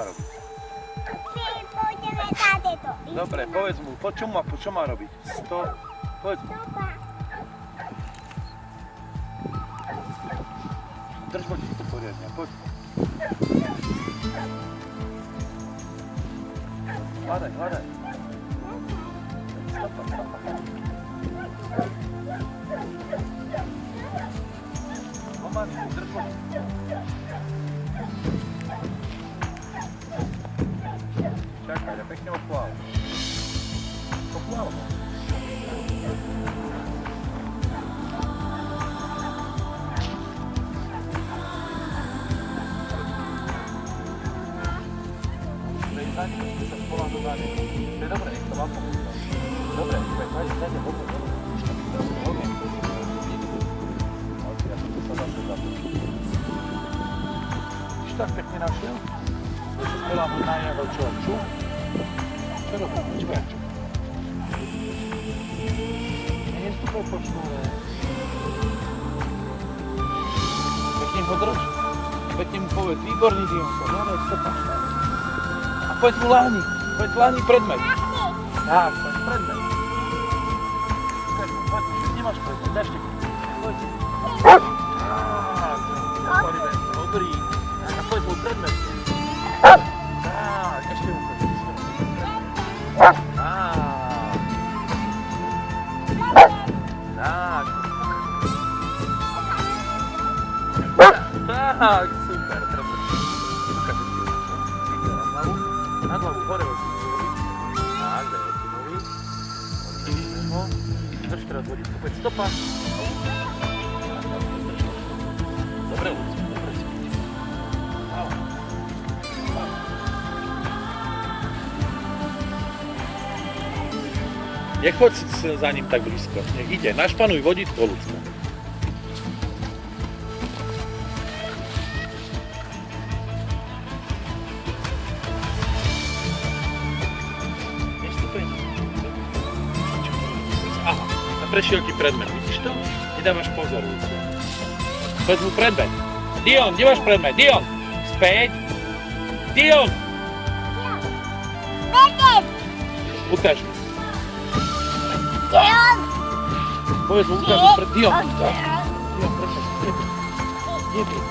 robiť? Pôjdeme tádeto. Dobre, povedz mu, čo má robiť? Povedz mu. Drž to poriadne, poď. Hľadaj. Stopa. Pomáčku, drž voď. Čakaj, ja pekne odplávam. Poplávam. Zanim sa spolám do záne. To je dobré, nech to vám pomôcť. Dobre, zajde, poďme. Ja som to sa zase zapúšil. Už tak pekne našiel. To sa spolám do záne, ale čo? Čo robím? Počkaj, čo? Nie sú to počnúve. Pekne ho drž. Pekne mu povedz, výborný Dionko, hľadaj stopa. Poď mu láhni predmet. Tak, poď predmet. Poď, nemáš predmet, dáš ti. Poď. Dobrý. A poď mu predmet. Tak, ešte mu poď. Tak, super. Teraz ukážem ti ho. Na hlavu, hore ho si môžu. Tak, daj ho si môžu. Odstavíme ho. Drž teraz vodítko, poď stopa. Dobre, Luci, dobre si. Nechoď za ním tak blízko. Nech ide, našpanuj vodítko, Lucka. Aha, prešiel ti predmet, vidíš to? Nedávaš pozor, Lucia. Poď mu predmet. Dion, kde máš predmet? Dion! Späť! Dion! Vedem! Ukáž mi. Dion! Povedz mu, ukáž mu pred Dion. Dion, prečo? Nebyť.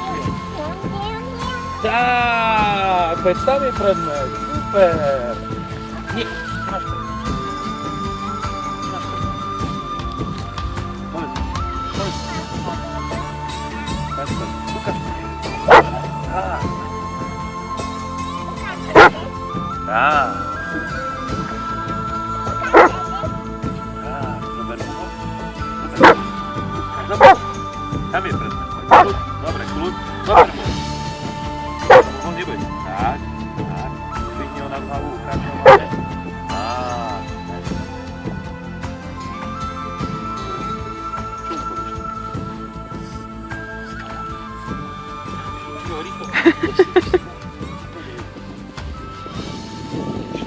Tak, veď tam je predmet. Super. Nie, máš predmet. Tam je predmet. Dobre, kľud. Dobre. On nebude. Tak. Zvihni ho na hlavu, ukáž ho.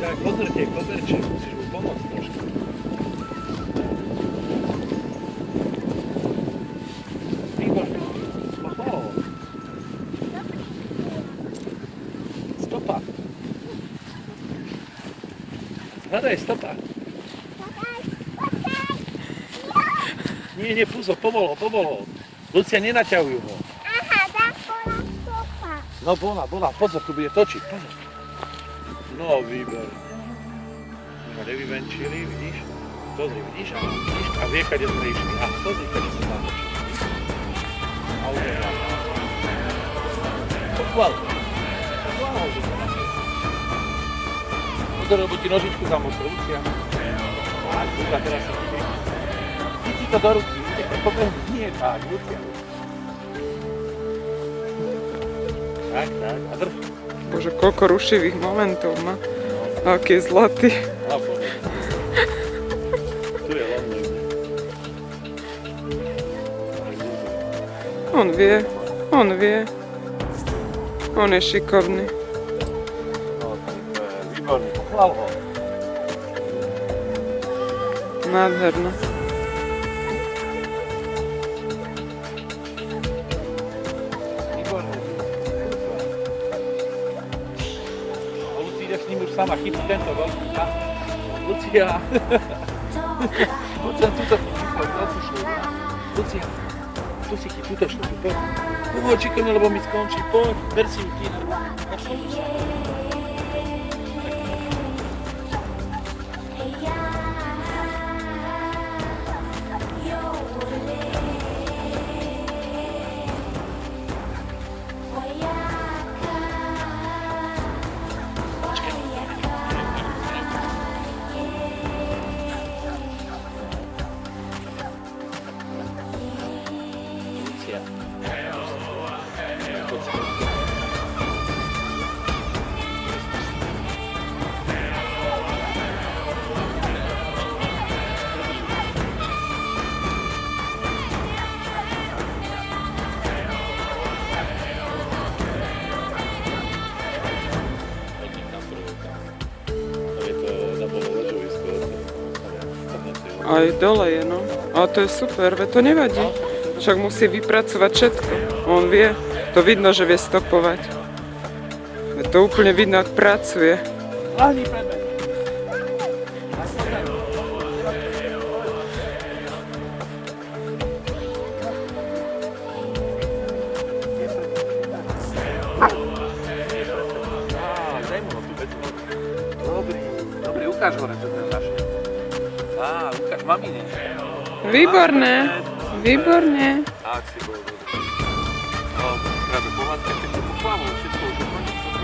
Tak, pozrite, musíš mu pomôcť trošku. Výborné. Stopa. Hľadaj, stopa. Nie, púzo, povolo. Lucia, nenaťahujú ho. Aha, tak bola stopa. No bola, pozor, tu bude točiť, pozor. No, výborné. Ho nevyvenčili, vidíš? Pozri, vidíš? A vie, kade sme išli. A pozri, kade sa zámočili. A už je hľadá. Pochvál, že sa našli. Pozor, lebo ti nožičku zamočil, Lucia. Tak, Lucia, teraz sa vidí. Chytí to do ruky, nie tak, Lucia. Tak, a drž. Bože, koľko rušivých momentov má. Aký je zlatý. Tu je hlavný. On vie. On je šikovný. No, to je výborný, pochvál ho. Nádherno. sama chytí tento veľký. Lucia. Poď sem túto Lucia. Tu si chyť túto šľupu, poď. Poď, čikone, lebo mi skončí, poď. Ber si ju, Tina. Lucia. Poď si. Aj dole je, no. Ale to je super, veď to nevadí. Však musí vypracovať všetko. On vie, to vidno, že vie stopovať. Veď to úplne vidno, ak pracuje. Láhni pred mňa. Dobrý, ukáž hore, čo ten máš. Ukáž mamine. Výborné, výborné. Ak si bol dobrý. No, práve pohľadka, keď to pochválo, všetko už ukončilo.